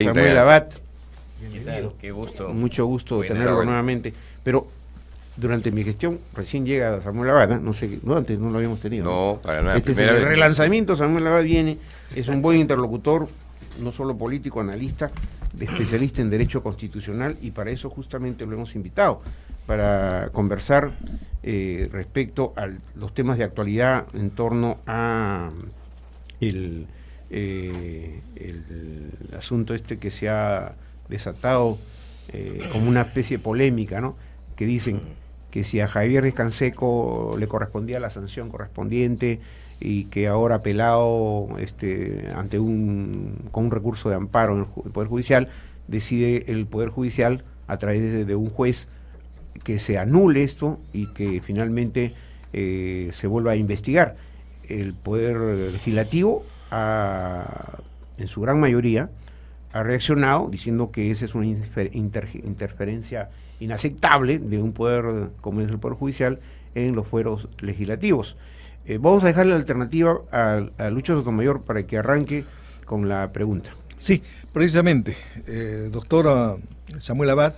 Samuel Abad. ¿Qué tal? Qué gusto. Mucho gusto tenerlo nuevamente. Pero durante mi gestión recién llega Samuel Abad, no sé, no, antes no lo habíamos tenido. No, para nada. Este es el relanzamiento. Samuel Abad viene, es un buen interlocutor, no solo político, analista, especialista en derecho constitucional, y para eso justamente lo hemos invitado, para conversar respecto a los temas de actualidad en torno a el asunto este que se ha desatado como una especie de polémica, ¿no? Que dicen que si a Javier Díaz Canseco le correspondía la sanción correspondiente y que ahora apelado ante con un recurso de amparo en el Poder Judicial, decide el Poder Judicial a través de un juez que se anule esto y que finalmente se vuelva a investigar. El Poder Legislativo en su gran mayoría ha reaccionado diciendo que esa es una interferencia inaceptable de un poder como es el Poder Judicial en los fueros legislativos. Vamos a dejar la alternativa a Lucho Sotomayor para que arranque con la pregunta. Sí, precisamente, doctor Samuel Abad,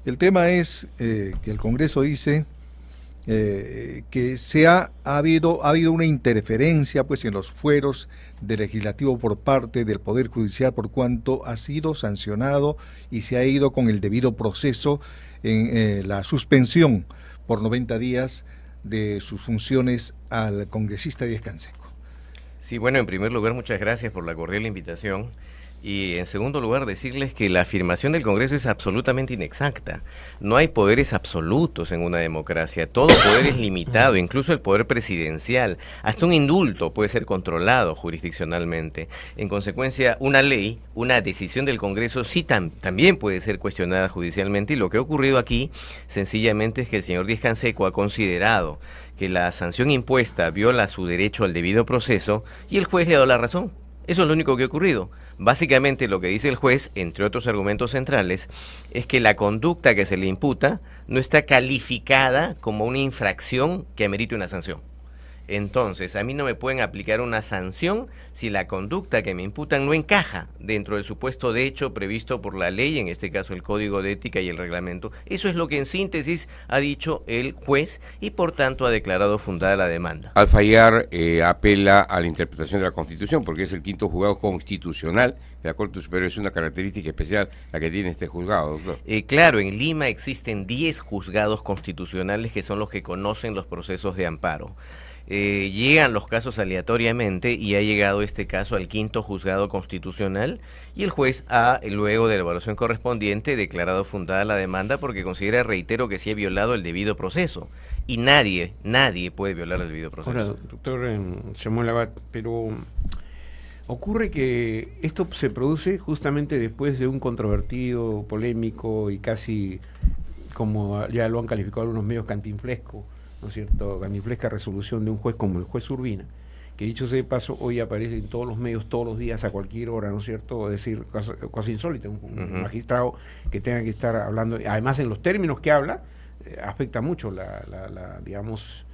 el tema es que el Congreso dice que ha habido una interferencia pues en los fueros del legislativo por parte del Poder Judicial, por cuanto ha sido sancionado y se ha ido con el debido proceso en la suspensión por 90 días de sus funciones al congresista Díaz Canseco. Sí, bueno, en primer lugar, muchas gracias por la cordial invitación. Y en segundo lugar, decirles que la afirmación del Congreso es absolutamente inexacta. No hay poderes absolutos en una democracia. Todo poder es limitado, incluso el poder presidencial. Hasta un indulto puede ser controlado jurisdiccionalmente. En consecuencia, una ley, una decisión del Congreso sí también puede ser cuestionada judicialmente. Y lo que ha ocurrido aquí, sencillamente, es que el señor Díaz Canseco ha considerado que la sanción impuesta viola su derecho al debido proceso y el juez le ha dado la razón. Eso es lo único que ha ocurrido. Básicamente lo que dice el juez, entre otros argumentos centrales, es que la conducta que se le imputa no está calificada como una infracción que amerite una sanción. Entonces, a mí no me pueden aplicar una sanción si la conducta que me imputan no encaja dentro del supuesto de hecho previsto por la ley, en este caso el Código de Ética y el reglamento. Eso es lo que en síntesis ha dicho el juez y por tanto ha declarado fundada la demanda. Al fallar, apela a la interpretación de la Constitución, porque es el quinto juzgado constitucional de la Corte Superior. Es una característica especial la que tiene este juzgado, doctor. Claro, en Lima existen 10 juzgados constitucionales que son los que conocen los procesos de amparo. Llegan los casos aleatoriamente y ha llegado este caso al quinto juzgado constitucional y el juez ha, luego de la evaluación correspondiente, declarado fundada la demanda porque considera, reitero, que se ha violado el debido proceso y nadie puede violar el debido proceso. Ahora, doctor Samuel Abad, pero ocurre que esto se produce justamente después de un controvertido, polémico y casi, como ya lo han calificado algunos medios, cantinflesco, ¿no es cierto?, cantinflesca resolución de un juez como el juez Urbina, que dicho sea de paso, hoy aparece en todos los medios, todos los días, a cualquier hora, ¿no es cierto?, es decir, cosa insólita, un magistrado que tenga que estar hablando, además en los términos que habla, afecta mucho digamos,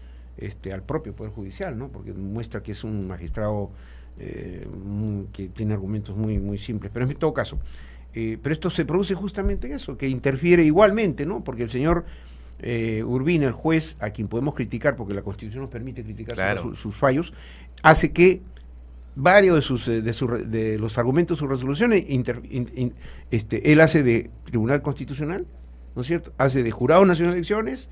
al propio Poder Judicial, ¿no?, porque muestra que es un magistrado que tiene argumentos muy simples, pero en todo caso, pero esto se produce justamente eso, que interfiere igualmente, ¿no?, porque el señor Urbina, el juez, a quien podemos criticar porque la Constitución nos permite criticar, claro, sus fallos, hace que varios de los argumentos de sus resoluciones él hace de Tribunal Constitucional, ¿no es cierto?, hace de Jurado Nacional de Elecciones,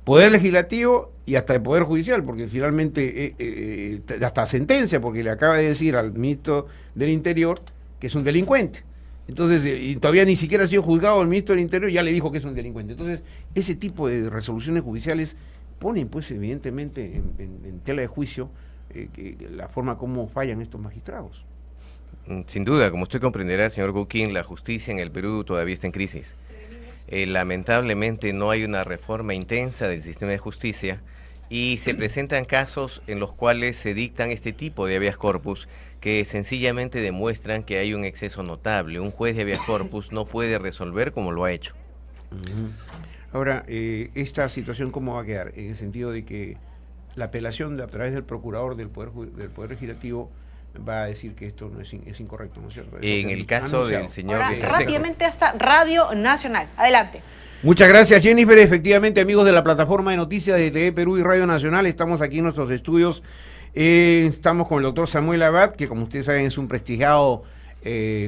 Poder Legislativo y hasta de Poder Judicial, porque finalmente hasta sentencia, porque le acaba de decir al ministro del Interior que es un delincuente. Entonces, y todavía ni siquiera ha sido juzgado el ministro del Interior, ya le dijo que es un delincuente. Entonces, ese tipo de resoluciones judiciales ponen, pues, evidentemente, en tela de juicio la forma como fallan estos magistrados. Sin duda, como usted comprenderá, señor Guquín, la justicia en el Perú todavía está en crisis. Lamentablemente no hay una reforma intensa del sistema de justicia y se presentan casos en los cuales se dictan este tipo de habeas corpus que sencillamente demuestran que hay un exceso notable. Un juez de habeas corpus no puede resolver como lo ha hecho. Ahora, esta situación, ¿cómo va a quedar? En el sentido de que la apelación a través del procurador del Poder Legislativo va a decir que esto no es incorrecto, ¿no es cierto? En el caso del señor Ahora, rápidamente hasta Radio Nacional. Adelante. Muchas gracias, Jennifer. Efectivamente, amigos de la plataforma de noticias de TV Perú y Radio Nacional, estamos aquí en nuestros estudios. Estamos con el doctor Samuel Abad, que como ustedes saben es un prestigiado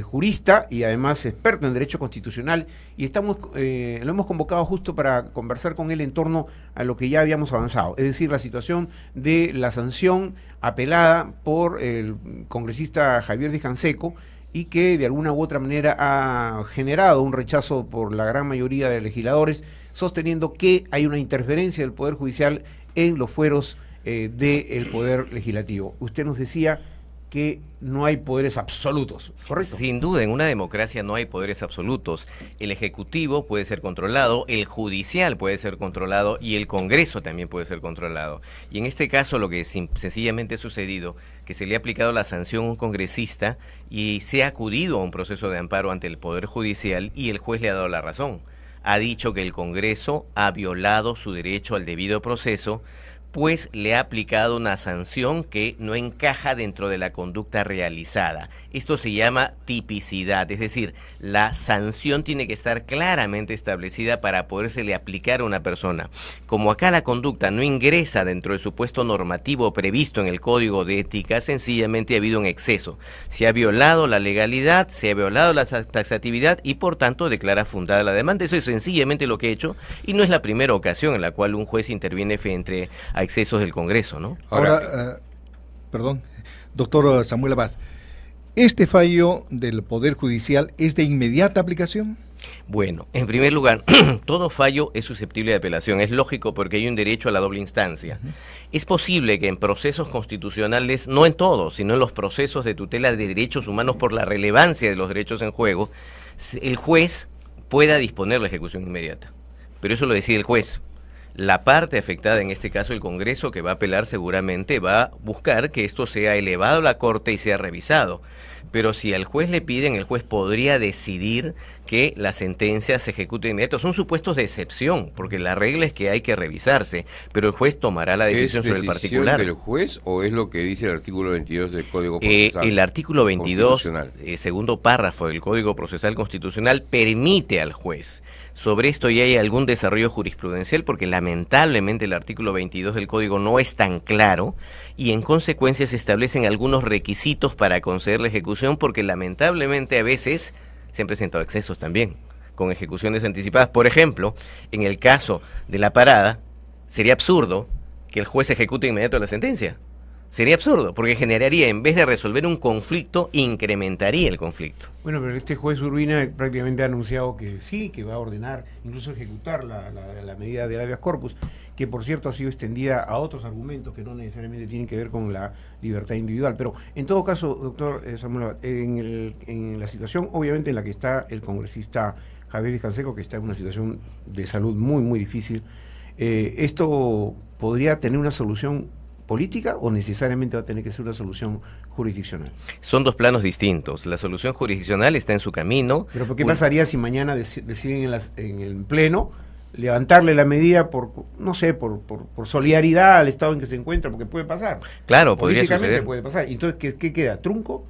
jurista y además experto en derecho constitucional, y lo hemos convocado justo para conversar con él en torno a lo que ya habíamos avanzado, es decir, la situación de la sanción apelada por el congresista Javier Díaz Canseco, y que de alguna u otra manera ha generado un rechazo por la gran mayoría de legisladores, sosteniendo que hay una interferencia del Poder Judicial en los fueros del Poder Legislativo. Usted nos decía que no hay poderes absolutos, ¿correcto? Sin duda, en una democracia no hay poderes absolutos. El Ejecutivo puede ser controlado, el Judicial puede ser controlado y el Congreso también puede ser controlado. Y en este caso lo que sencillamente ha sucedido, que se le ha aplicado la sanción a un congresista y se ha acudido a un proceso de amparo ante el Poder Judicial y el juez le ha dado la razón. Ha dicho que el Congreso ha violado su derecho al debido proceso, pues le ha aplicado una sanción que no encaja dentro de la conducta realizada. Esto se llama tipicidad, es decir, la sanción tiene que estar claramente establecida para podérsele aplicar a una persona. Como acá la conducta no ingresa dentro del supuesto normativo previsto en el Código de Ética, sencillamente ha habido un exceso. Se ha violado la legalidad, se ha violado la taxatividad y por tanto declara fundada la demanda. Eso es sencillamente lo que ha hecho y no es la primera ocasión en la cual un juez interviene frente a excesos del Congreso, ¿no? Ahora, perdón, doctor Samuel Abad, ¿este fallo del Poder Judicial es de inmediata aplicación? Bueno, en primer lugar, todo fallo es susceptible de apelación, es lógico porque hay un derecho a la doble instancia. Es posible que en procesos constitucionales, no en todos, sino en los procesos de tutela de derechos humanos por la relevancia de los derechos en juego, el juez pueda disponer la ejecución inmediata, pero eso lo decide el juez. La parte afectada, en este caso el Congreso, que va a apelar seguramente va a buscar que esto sea elevado a la Corte y sea revisado. Pero si al juez le piden, el juez podría decidir que la sentencia se ejecute de inmediato. Son supuestos de excepción, porque la regla es que hay que revisarse, pero el juez tomará la decisión sobre el particular. ¿Es decisión del juez o es lo que dice el artículo 22 del Código Procesal? El artículo 22, segundo párrafo del Código Procesal Constitucional, permite al juez. Sobre esto ya hay algún desarrollo jurisprudencial, porque lamentablemente el artículo 22 del Código no es tan claro y en consecuencia se establecen algunos requisitos para conceder la ejecución, porque lamentablemente a veces se han presentado excesos también, con ejecuciones anticipadas. Por ejemplo, en el caso de la parada, sería absurdo que el juez ejecute inmediato la sentencia. Sería absurdo, porque generaría, en vez de resolver un conflicto, incrementaría el conflicto. Bueno, pero este juez Urbina prácticamente ha anunciado que sí, que va a ordenar, incluso ejecutar la medida del habeas corpus, que por cierto ha sido extendida a otros argumentos que no necesariamente tienen que ver con la libertad individual. Pero en todo caso, doctor Samuel Abad, en la situación obviamente en la que está el congresista Javier Díaz Canseco, que está en una situación de salud muy, muy difícil, ¿esto podría tener una solución política o necesariamente va a tener que ser una solución jurisdiccional? Son dos planos distintos. La solución jurisdiccional está en su camino. Pero ¿qué pasaría si mañana deciden en el Pleno levantarle la medida por, no sé, por solidaridad al estado en que se encuentra? Porque puede pasar. Claro, podría suceder. Puede pasar. Entonces, ¿qué queda? ¿Trunco?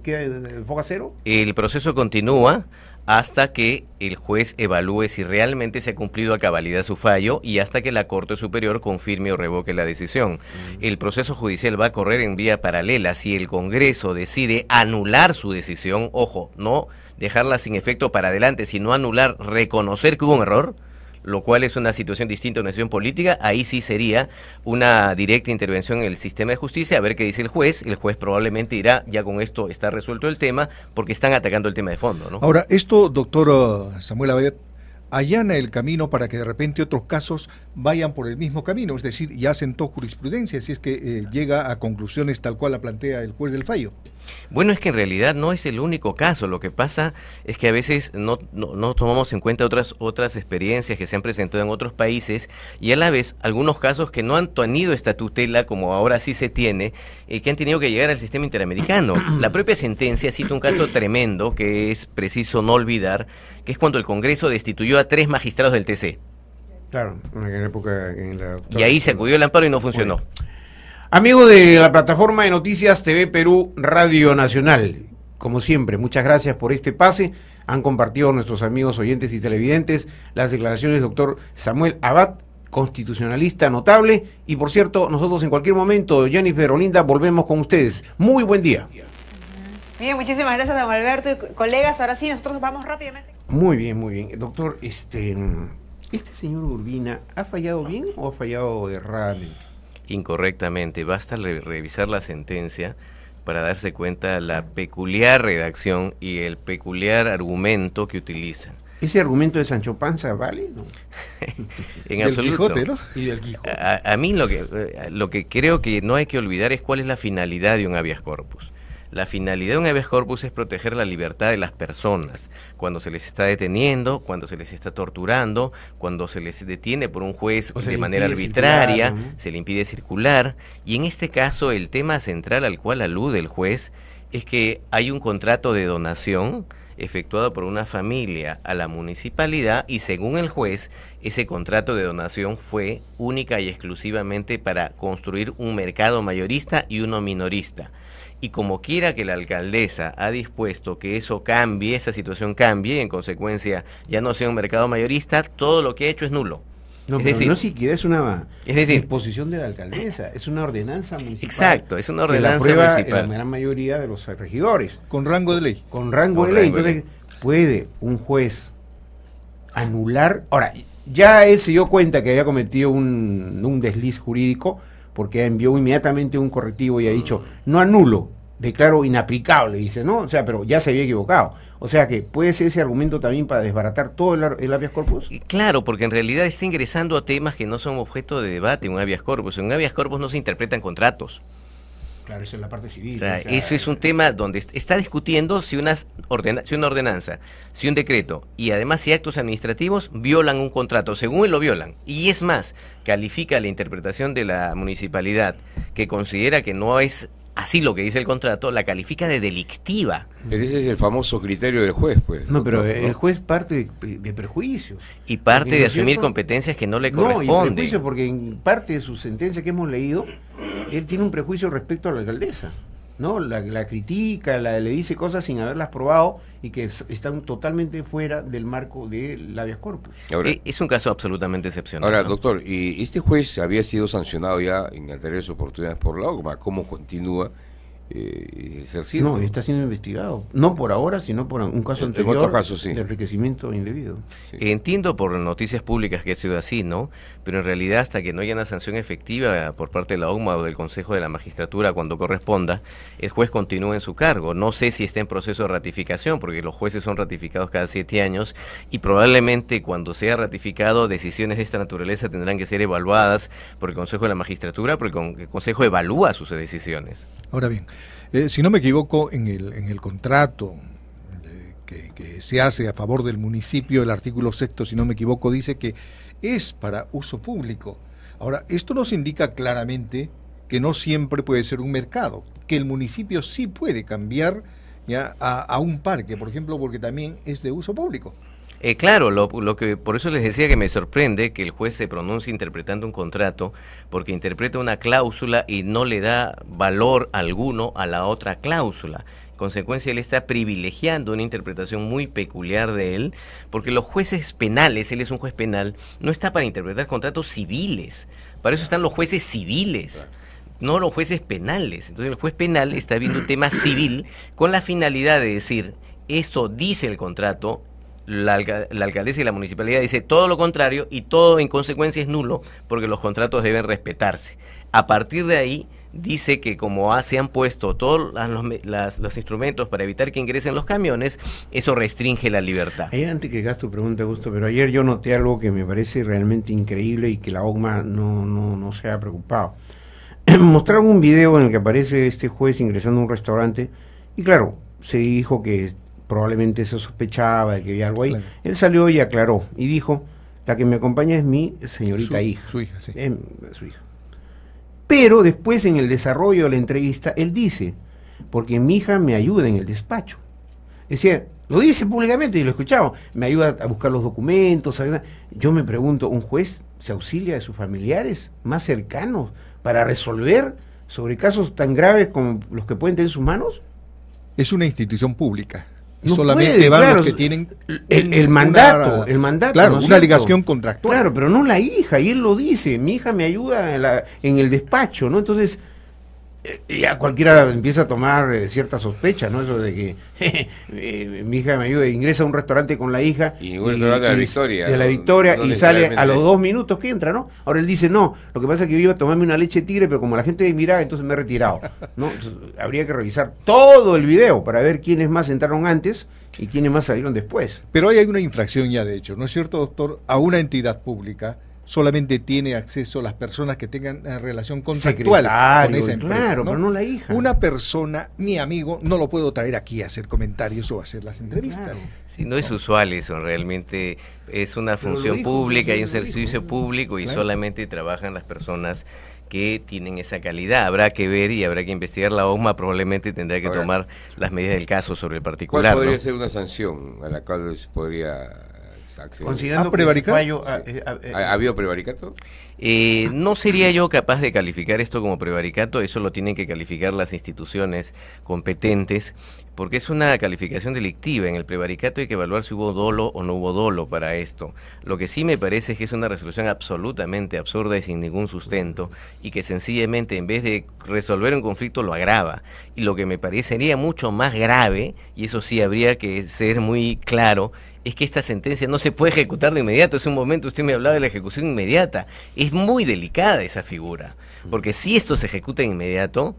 ¿Queda el foca cero? El proceso continúa hasta que el juez evalúe si realmente se ha cumplido a cabalidad su fallo y hasta que la Corte Superior confirme o revoque la decisión. El proceso judicial va a correr en vía paralela. Si el Congreso decide anular su decisión, ojo, no dejarla sin efecto para adelante, sino anular, reconocer que hubo un error, lo cual es una situación distinta a una decisión política, ahí sí sería una directa intervención en el sistema de justicia, a ver qué dice el juez probablemente dirá, ya con esto está resuelto el tema, porque están atacando el tema de fondo, ¿no? Ahora, esto, doctor Samuel Abad, allana el camino para que de repente otros casos vayan por el mismo camino, es decir, ya sentó jurisprudencia, si es que llega a conclusiones tal cual la plantea el juez del fallo. Bueno, es que en realidad no es el único caso. Lo que pasa es que a veces no tomamos en cuenta otras experiencias que se han presentado en otros países y a la vez algunos casos que no han tenido esta tutela como ahora sí se tiene, que han tenido que llegar al sistema interamericano. La propia sentencia cita un caso tremendo que es preciso no olvidar, que es cuando el Congreso destituyó a 3 magistrados del TC. Claro, en la época... Y ahí se acudió el amparo y no funcionó. Bueno. Amigos de la plataforma de noticias TV Perú Radio Nacional, como siempre, muchas gracias por este pase. Han compartido nuestros amigos oyentes y televidentes las declaraciones del doctor Samuel Abad, constitucionalista notable. Y por cierto, nosotros en cualquier momento, Jennifer, Olinda, volvemos con ustedes. Muy buen día. Bien, muchísimas gracias, don Alberto y colegas. Ahora sí, nosotros vamos rápidamente. Muy bien, muy bien. Doctor, ¿este señor Urbina ha fallado bien o ha fallado erradamente? Incorrectamente. Basta revisar la sentencia para darse cuenta de la peculiar redacción y el peculiar argumento que utiliza. ¿Ese argumento de Sancho Panza vale? ¿No? En Del absoluto. Quijote, ¿no? Y del Quijote. A mí lo que creo que no hay que olvidar es cuál es la finalidad de un habeas corpus. La finalidad de un habeas corpus es proteger la libertad de las personas cuando se les está deteniendo, cuando se les está torturando, cuando se les detiene por un juez de manera arbitraria, circular, ¿no? se le impide circular. Y en este caso el tema central al cual alude el juez es que hay un contrato de donación efectuado por una familia a la municipalidad y según el juez ese contrato de donación fue única y exclusivamente para construir un mercado mayorista y uno minorista. Y como quiera que la alcaldesa ha dispuesto que eso cambie, esa situación cambie, en consecuencia ya no sea un mercado mayorista, todo lo que ha hecho es nulo. No, es pero decir, no siquiera es una disposición de la alcaldesa, es una ordenanza municipal. Exacto, es una que la ordenanza aprueba municipal. la gran mayoría de los regidores. Con rango de ley. Con rango Con de ley. rango de Entonces, ¿puede un juez anular? Ahora, ya él se dio cuenta que había cometido un desliz jurídico porque envió inmediatamente un correctivo y ha dicho, no anulo, declaro inaplicable, dice, ¿no? O sea, pero ya se había equivocado. O sea que puede ser ese argumento también para desbaratar todo el habeas corpus. Claro, porque en realidad está ingresando a temas que no son objeto de debate en un habeas corpus. En un habeas corpus no se interpretan contratos. Claro, eso es la parte civil. O sea, eso es un tema donde está discutiendo si una ordenanza, si un decreto y además si actos administrativos violan un contrato, según él lo violan. Y es más, califica la interpretación de la municipalidad que considera que no es así lo que dice el contrato, la califica de delictiva. Pero ese es el famoso criterio del juez, pues. No, pero el juez parte de prejuicios. Y parte Porque, de ¿no es asumir cierto? competencias que no le No, y corresponden. prejuicio porque en parte de su sentencia que hemos leído, él tiene un prejuicio respecto a la alcaldesa, ¿no? La critica, le dice cosas sin haberlas probado y que están totalmente fuera del marco del habeas corpus. Ahora, Es un caso absolutamente excepcional. ahora, ¿no? doctor, y este juez había sido sancionado ya en anteriores oportunidades por la OCMA. ¿Cómo continúa ejerciendo? No, está siendo investigado. No por ahora, sino por un caso En anterior otro caso, sí. de enriquecimiento indebido. Sí. Entiendo por noticias públicas que ha sido así, ¿no? Pero en realidad hasta que no haya una sanción efectiva por parte de la OCMA o del Consejo de la Magistratura cuando corresponda, el juez continúa en su cargo. No sé si está en proceso de ratificación, porque los jueces son ratificados cada 7 años y probablemente cuando sea ratificado decisiones de esta naturaleza tendrán que ser evaluadas por el Consejo de la Magistratura, porque el Consejo evalúa sus decisiones. Ahora bien, si no me equivoco, en el contrato que se hace a favor del municipio, el artículo 6º, si no me equivoco, dice que es para uso público. Ahora, esto nos indica claramente que no siempre puede ser un mercado, que el municipio sí puede cambiar ya a un parque, por ejemplo, porque también es de uso público. Claro, lo que por eso les decía que me sorprende que el juez se pronuncie interpretando un contrato, porque interpreta una cláusula y no le da valor alguno a la otra cláusula. En consecuencia, él está privilegiando una interpretación muy peculiar de él, porque los jueces penales, él es un juez penal, no está para interpretar contratos civiles. Para eso están los jueces civiles, no los jueces penales. Entonces el juez penal está viendo un tema civil con la finalidad de decir, esto dice el contrato, la alcaldesa y la municipalidad dice todo lo contrario y todo en consecuencia es nulo porque los contratos deben respetarse. A partir de ahí dice que como se han puesto todos los instrumentos para evitar que ingresen los camiones, eso restringe la libertad. Antes que hagas tu pregunta, Augusto, pero ayer yo noté algo que me parece realmente increíble y que la OCMA no se ha preocupado. Mostraron un video en el que aparece este juez ingresando a un restaurante y claro, se dijo que probablemente se sospechaba de que había algo ahí. Claro. Él salió y aclaró y dijo, la que me acompaña es mi señorita hija. Su hija, sí. Su hija. Pero después en el desarrollo de la entrevista, él dice, porque mi hija me ayuda en el despacho. Es decir, lo dice públicamente y lo escuchamos, me ayuda a buscar los documentos. Yo me pregunto, ¿un juez se auxilia de sus familiares más cercanos para resolver sobre casos tan graves como los que pueden tener en sus manos? Es una institución pública. Y No solamente puede, van claro, los que tienen el mandato, claro, ¿no es una cierto? ligación contractual. Claro, pero no la hija, y él lo dice, mi hija me ayuda en el despacho, ¿no? Entonces, ya cualquiera empieza a tomar cierta sospecha, ¿no? Eso de que mi hija me ayuda, ingresa a un restaurante con la hija. Y un restaurante de la Victoria. De la Victoria, no y sale a necesariamente. los 2 minutos que entra, ¿no? Ahora él dice, no, lo que pasa es que yo iba a tomarme una leche tigre, pero como la gente me miraba, entonces me he retirado, ¿no? Entonces, habría que revisar todo el video para ver quiénes más entraron antes y quiénes más salieron después. Pero hay una infracción ya, de hecho, ¿no es cierto, doctor? A una entidad pública solamente tiene acceso las personas que tengan relación contractual Secretario, con esa empresa. claro, ¿no? pero no la hija. Una persona, mi amigo, no lo puedo traer aquí a hacer comentarios o a hacer las entrevistas. Claro. Sí, no es usual eso, realmente es una Pero lo función dijo, pública, hay un lo dijo, servicio ¿no? público y Claro. solamente trabajan las personas que tienen esa calidad. Habrá que ver y habrá que investigar. La OMA probablemente tendrá que Ahora, tomar las medidas del caso sobre el ¿Cuál particular. podría ¿no? ser una sanción a la cual se podría acceder? Considerando que prevaricado? ese fallo, ¿Ha habido prevaricato? No sería yo capaz de calificar esto como prevaricato, eso lo tienen que calificar las instituciones competentes, porque es una calificación delictiva. En el prevaricato hay que evaluar si hubo dolo o no hubo dolo para esto. Lo que sí me parece es que es una resolución absolutamente absurda y sin ningún sustento, y que sencillamente en vez de resolver un conflicto lo agrava. Y lo que me parecería mucho más grave, y eso sí habría que ser muy claro, es que esta sentencia no se puede ejecutar de inmediato. Hace un momento usted me hablaba de la ejecución inmediata. Es muy delicada esa figura, porque si esto se ejecuta de inmediato,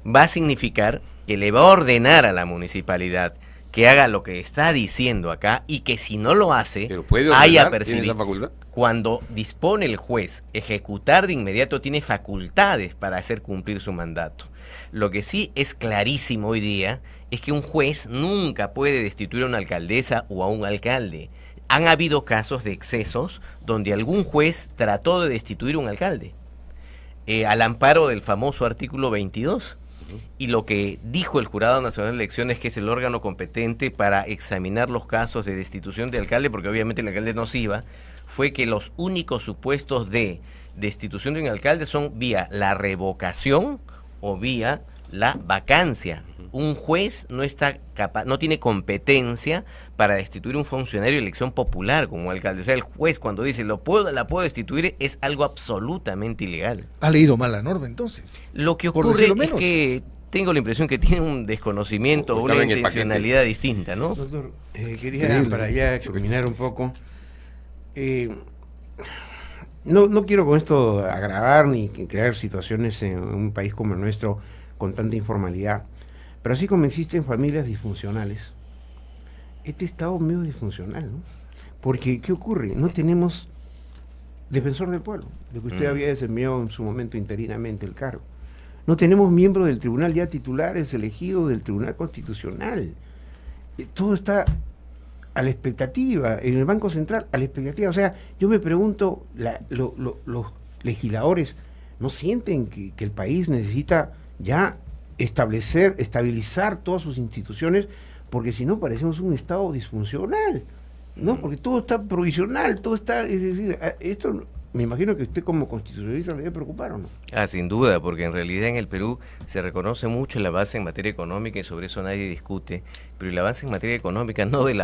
va a significar que le va a ordenar a la municipalidad que haga lo que está diciendo acá, y que si no lo hace, ¿Pero puede haya ordenar? ¿Tiene percibido. esa facultad? Cuando dispone el juez ejecutar de inmediato, tiene facultades para hacer cumplir su mandato. Lo que sí es clarísimo hoy día es que un juez nunca puede destituir a una alcaldesa o a un alcalde. Han habido casos de excesos donde algún juez trató de destituir a un alcalde, al amparo del famoso artículo 22. Y lo que dijo el Jurado Nacional de Elecciones, que es el órgano competente para examinar los casos de destitución de alcalde, porque obviamente el alcalde no se iba, fue que los únicos supuestos de destitución de un alcalde son vía la revocación o vía la vacancia. Un juez no está capaz, no tiene competencia para destituir un funcionario de elección popular como alcalde. O sea, el juez cuando dice la puedo destituir es algo absolutamente ilegal. ¿Ha leído mal la norma entonces? Lo que Por ocurre decirlo es menos. que tengo la impresión que tiene un desconocimiento O o una estaba en el intencionalidad distinta, ¿no? Doctor, quería Increíble. para ya culminar un poco. No quiero con esto agravar ni crear situaciones en un país como el nuestro con tanta informalidad, pero así como existen familias disfuncionales, este Estado es medio disfuncional, ¿no? Porque, ¿qué ocurre? No tenemos defensor del pueblo, de que usted había desempeñado en su momento interinamente el cargo. No tenemos miembros del tribunal ya titulares elegidos del Tribunal Constitucional. Todo está a la expectativa, en el Banco Central, a la expectativa. O sea, yo me pregunto, los legisladores no sienten que el país necesita ya estabilizar todas sus instituciones, porque si no parecemos un Estado disfuncional, ¿no? Porque todo está provisional, todo está, es decir, esto me imagino que usted como constitucionalista le debe preocupar, ¿o no? Sin duda, porque en realidad en el Perú se reconoce mucho el avance en materia económica y sobre eso nadie discute, pero el avance en materia económica no va de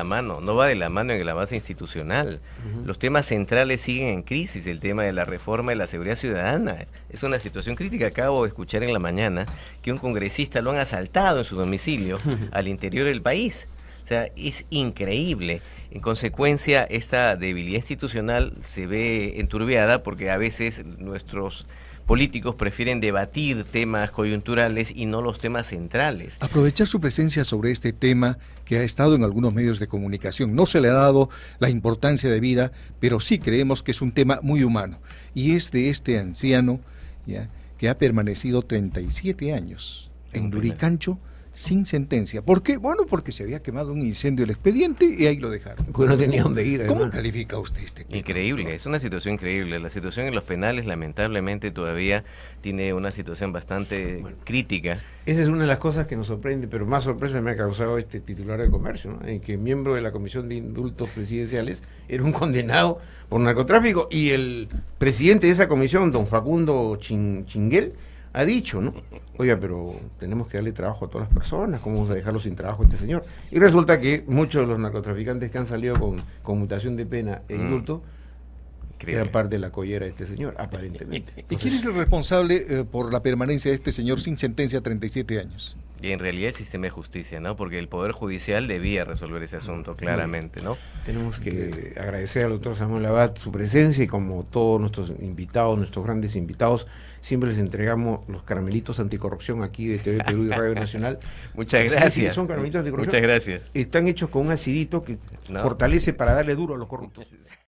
la mano en el avance institucional. Los temas centrales siguen en crisis, el tema de la reforma de la seguridad ciudadana. Es una situación crítica. Acabo de escuchar en la mañana que un congresista lo han asaltado en su domicilio al interior del país. O sea, es increíble. En consecuencia, esta debilidad institucional se ve enturbiada porque a veces nuestros políticos prefieren debatir temas coyunturales y no los temas centrales. Aprovechar su presencia sobre este tema que ha estado en algunos medios de comunicación. No se le ha dado la importancia de vida, pero sí creemos que es un tema muy humano. Y es de este anciano, ¿ya?, que ha permanecido 37 años en Luricancho sin sentencia. ¿Por qué? Bueno, porque se había quemado un incendio el expediente y ahí lo dejaron. Porque no tenía dónde ir, ¿Cómo además. califica usted este tema? Increíble, es una situación increíble. La situación en los penales lamentablemente todavía tiene una situación bastante crítica. Esa es una de las cosas que nos sorprende, pero más sorpresa me ha causado este titular de Comercio, ¿no? En que miembro de la Comisión de Indultos Presidenciales era un condenado por narcotráfico y el presidente de esa comisión, don Facundo Chinguel, ha dicho, ¿no? Oiga, pero tenemos que darle trabajo a todas las personas, ¿cómo vamos a dejarlo sin trabajo a este señor? Y resulta que muchos de los narcotraficantes que han salido con conmutación de pena e indulto eran parte de la collera de este señor, aparentemente. ¿Y quién es el responsable por la permanencia de este señor sin sentencia a 37 años? Y en realidad el sistema de justicia, ¿no? Porque el Poder Judicial debía resolver ese asunto, claramente, ¿no? Tenemos que agradecer al doctor Samuel Abad su presencia y como todos nuestros invitados, nuestros grandes invitados, siempre les entregamos los caramelitos anticorrupción aquí de TV Perú y Radio Nacional. Muchas gracias. Sí, son caramelitos anticorrupción. Muchas gracias. Están hechos con un acidito que fortalece para darle duro a los corruptos.